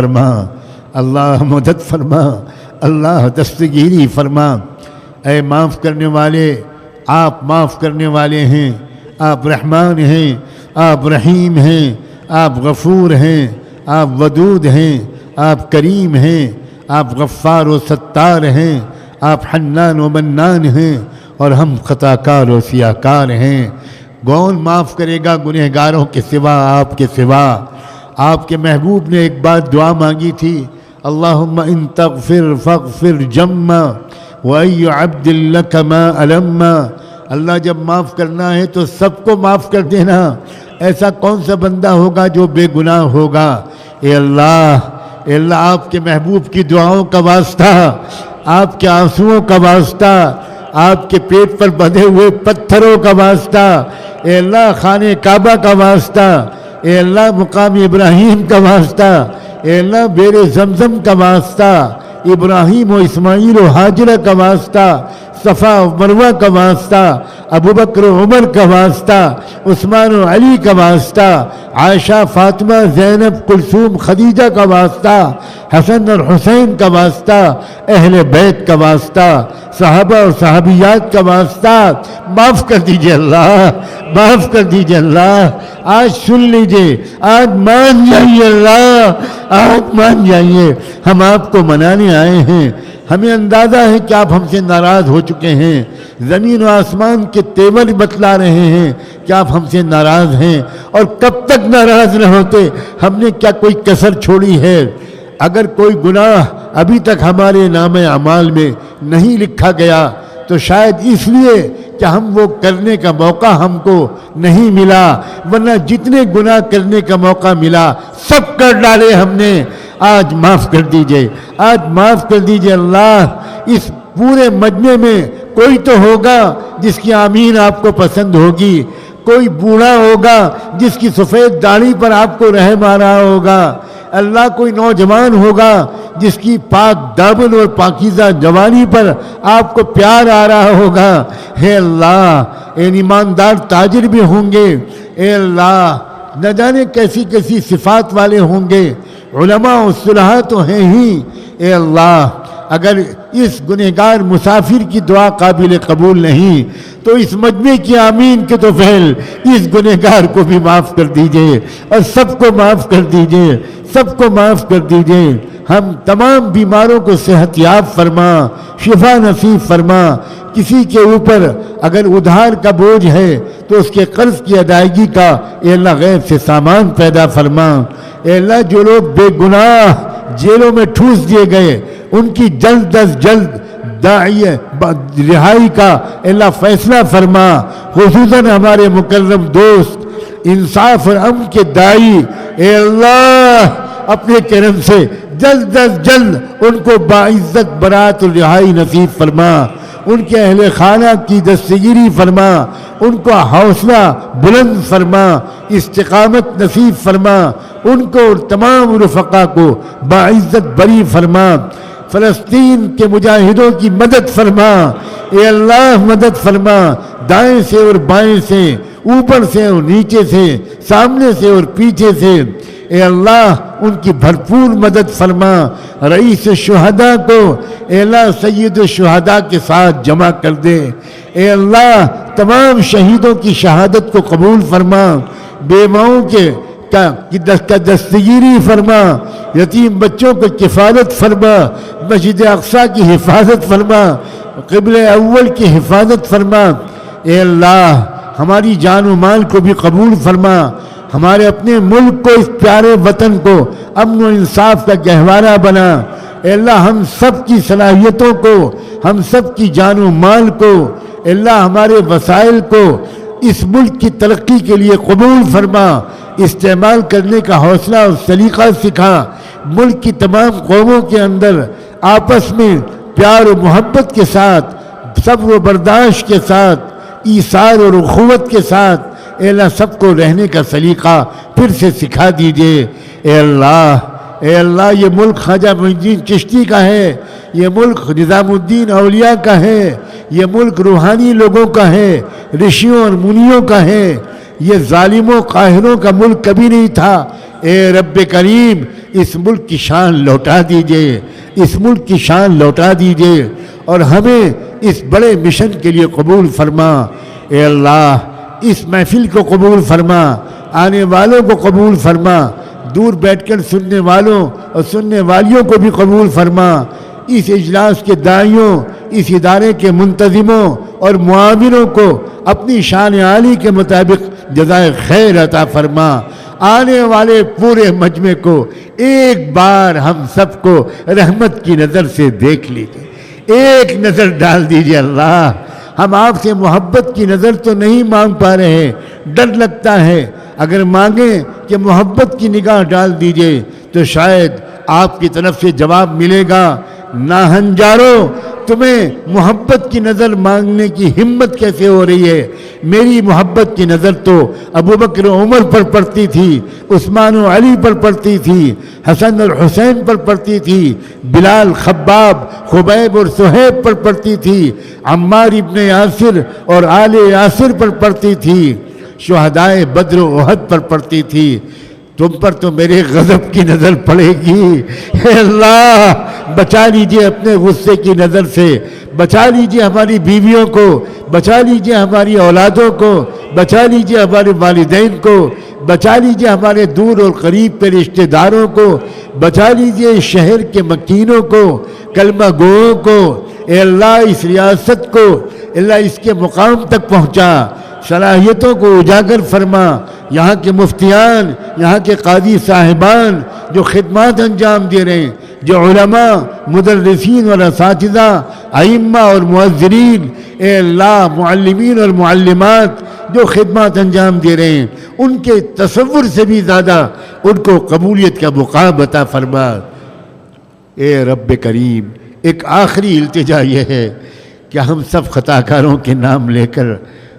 فرما، اللہ مدد فرما، اللہ دستگیری فرما۔ اے معاف کرنے والے، آپ معاف کرنے والے ہیں، آپ رحمان ہیں، آپ رحیم ہیں، آپ غفور ہیں، آپ ودود ہیں، آپ کریم ہیں، آپ غفار و ستار ہیں، آپ حنان و منان ہیں، اور ہم خطا کار و سیاہ کار ہیں۔ کون معاف کرے گا گنہگاروں کے سوا آپ کے سوا؟ آپ کے محبوب نے ایک بات دعا مانگی تھی، اللہم ان تغفر فاغفر جما وای عبد لک ما الما۔ اللہ جب معاف کرنا ہے تو سب کو معاف کر دینا، ایسا کون سا بندہ ہوگا جو بے گناہ ہوگا؟ اے اللہ آپ کے محبوب کی دعاؤں کا واسطہ، آپ کے آنسوؤں کا واسطہ، آپ کے پیٹ پر بندھے ہوئے پتھروں کا واسطہ، اے اللہ خانہ کعبہ کا واسطہ، اے اللہ مقام ابراہیم کا واسطہ، اے اللہ بیر زمزم کا واسطہ، ابراہیم و اسماعیل و حاجرہ کا واسطہ، صفا و مروہ کا واسطہ، ابو بکر و عمر کا واسطہ، عثمان و علی کا واسطہ، عائشہ فاطمہ زینب کلثوم خدیجہ کا واسطہ، حسن اور حسین کا واسطہ، اہل بیت کا واسطہ، صحابہ اور صحابیات کا واسطہ، معاف کر دیجئے اللہ، معاف کر دیجئے اللہ۔ آج سن لیجئے، آج مان جائیے اللہ، آج مان جائیے۔ ہم آپ کو منانے آئے ہیں، ہمیں اندازہ ہے کہ آپ ہم سے ناراض ہو چکے ہیں، زمین و آسمان کے تیور بتلا رہے ہیں کہ آپ ہم سے ناراض ہیں، اور کب تک ناراض نہ ہوتے؟ ہم نے کیا کوئی کسر چھوڑی ہے؟ اگر کوئی گناہ ابھی تک ہمارے نام اعمال میں نہیں لکھا گیا تو شاید اس لیے کہ ہم وہ کرنے کا موقع ہم کو نہیں ملا، ورنہ جتنے گناہ کرنے کا موقع ملا سب کر ڈالے ہم نے۔ آج معاف کر دیجئے، آج معاف کر دیجئے اللہ۔ اس پورے مجمع میں کوئی تو ہوگا جس کی آمین آپ کو پسند ہوگی، کوئی بوڑھا ہوگا جس کی سفید داڑھی پر آپ کو رحم آ رہا ہوگا، اللہ کوئی نوجوان ہوگا جس کی پاک دامن اور پاکیزہ جوانی پر آپ کو پیار آ رہا ہوگا۔ اے اللہ، ان ایماندار تاجر بھی ہوں گے، اے اللہ نہ جانے کیسی کیسی صفات والے ہوں گے، علماء و صلحاء تو ہیں ہی۔ اے اللہ، اگر اس گنہگار مسافر کی دعا قابل قبول نہیں تو اس مجمع کی آمین کے تو فعل اس گنہگار کو بھی معاف کر دیجئے، اور سب کو معاف کر دیجئے، سب کو معاف کر دیجئے۔ ہم تمام بیماروں کو صحت یاب فرما، شفا نصیب فرما۔ کسی کے اوپر اگر ادھار کا بوجھ ہے تو اس کے قرض کی ادائیگی کا اے اللہ غیب سے سامان پیدا فرما۔ اے اللہ، جو لوگ بے گناہ جیلوں میں ٹھوس دیے گئے ان کی جلد از جلد رہائی کا اللہ فیصلہ فرما، خصوصاً ہمارے مکرم دوست انصاف اور امن کے داعی، اے اللہ اپنے کرم سے جلد از جلد ان کو باعزت برات اور رہائی نصیب فرما، ان کے اہل خانہ کی دستگیری فرما، ان کو حوصلہ بلند فرما، استقامت نصیب فرما، ان کو اور تمام رفقا کو باعزت بری فرما۔ فلسطین کے مجاہدوں کی مدد فرما، اے اللہ مدد فرما، دائیں سے اور بائیں سے، اوپر سے اور نیچے سے، سامنے سے اور پیچھے سے، اے اللہ ان کی بھرپور مدد فرما۔ رئیس شہداء کو اے اللہ سید الشہداء کے ساتھ جمع کر دے، اے اللہ تمام شہیدوں کی شہادت کو قبول فرما، بیواؤں کے کا دستگیری فرما، یتیم بچوں کو کفالت فرما، مسجد اقصی کی حفاظت فرما، قبلہ اول کی حفاظت فرما۔ اے اللہ ہماری جان و مال کو بھی قبول فرما، ہمارے اپنے ملک کو، اس پیارے وطن کو امن و انصاف کا گہوارہ بنا۔ اے اللہ ہم سب کی صلاحیتوں کو، ہم سب کی جان و مال کو، اے اللہ ہمارے وسائل کو اس ملک کی ترقی کے لیے قبول فرما، استعمال کرنے کا حوصلہ اور سلیقہ سکھا۔ ملک کی تمام قوموں کے اندر آپس میں پیار و محبت کے ساتھ، صبر و برداشت کے ساتھ، ایثار اور اخوت کے ساتھ اے اللہ سب کو رہنے کا سلیقہ پھر سے سکھا دیجئے۔ اے اللہ یہ ملک خواجہ معین الدین چشتی کا ہے، یہ ملک نظام الدین اولیاء کا ہے، یہ ملک روحانی لوگوں کا ہے، رشیوں اور منیوں کا ہے۔ یہ ظالموں قاہروں کا ملک کبھی نہیں تھا. اے رب کریم اس ملک کی شان لوٹا دیجئے, اس ملک کی شان لوٹا دیجئے اور ہمیں اس بڑے مشن کے لیے قبول فرما. اے اللہ اس محفل کو قبول فرما, آنے والوں کو قبول فرما, دور بیٹھ کر سننے والوں اور سننے والیوں کو بھی قبول فرما. اس اجلاس کے داعیوں, اس ادارے کے منتظموں اور معاونوں کو اپنی شان عالی کے مطابق جزائے خیر عطا فرما. آنے والے پورے مجمع کو ایک بار ہم سب کو رحمت کی نظر سے دیکھ لیجیے, ایک نظر ڈال دیجیے. اللہ ہم آپ سے محبت کی نظر تو نہیں مانگ پا رہے, ڈر لگتا ہے اگر مانگیں کہ محبت کی نگاہ ڈال دیجیے تو شاید آپ کی طرف سے جواب ملے گا, ناہنجارو تمہیں محبت کی نظر مانگنے کی ہمت کیسے ہو رہی ہے؟ میری محبت کی نظر تو ابو بکر عمر پر پڑتی تھی, عثمان و علی پر پڑتی تھی, حسن اور حسین پر پڑتی تھی, بلال, خباب, خبیب اور صہیب پر پڑتی تھی, عمار ابن یاسر اور آل یاسر پر پڑتی تھی, شہدائے بدر و احد پر پڑتی تھی. تم پر تو میرے غضب کی نظر پڑے گی. اے اللہ بچا لیجئے اپنے غصے کی نظر سے, بچا لیجئے ہماری بیویوں کو, بچا لیجئے ہماری اولادوں کو, بچا لیجئے ہمارے والدین کو, بچا لیجئے ہمارے دور اور قریب کے رشتہ داروں کو, بچا لیجئے اس شہر کے مکینوں کو, کلمہ گوؤں کو. اے اللہ اس ریاست کو اللہ اس کے مقام تک پہنچا, صلاحیتوں کو اجاگر فرما. یہاں کے مفتیان, یہاں کے قاضی صاحبان جو خدمات انجام دے رہے ہیں, جو علماء, مدرسین اور اساتذہ, ائمہ اور معذرین, اے اللہ معلمین اور معلمات جو خدمات انجام دے رہے ہیں, ان کے تصور سے بھی زیادہ ان کو قبولیت کا مقام عطا فرما. اے رب کریم ایک آخری التجا یہ ہے کہ ہم سب خطا کاروں کے نام لے کر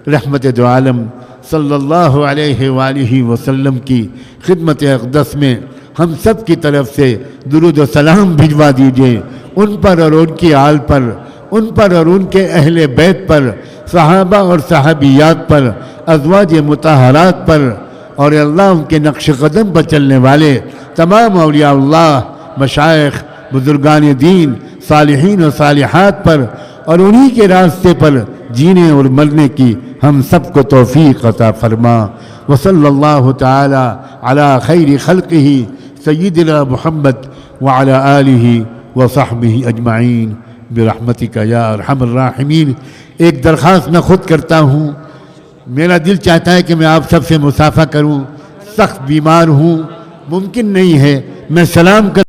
رحمت دو عالم صلی اللہ علیہ وآلہ وسلم کی خدمت اقدس میں ہم سب کی طرف سے درود و سلام بھجوا دیجئے ان پر اور ان کی آل پر, ان پر اور ان کے اہل بیت پر, صحابہ اور صحابیات پر, ازواج مطہرات پر, اور اللہ ان کے نقش قدم پر چلنے والے تمام اولیاء اللہ, مشائخ, بزرگان دین, صالحین و صالحات پر, اور انہی کے راستے پر جینے اور مرنے کی ہم سب کو توفیق عطا فرما. وصلی اللہ تعالی علی خیر خلقہ سیدنا محمد وعلی آلہ وصحبہ اجمعین برحمتک یا ارحم الراحمین. ایک درخواست میں خود کرتا ہوں, میرا دل چاہتا ہے کہ میں آپ سب سے مصافحہ کروں, سخت بیمار ہوں, ممکن نہیں ہے. میں سلام کر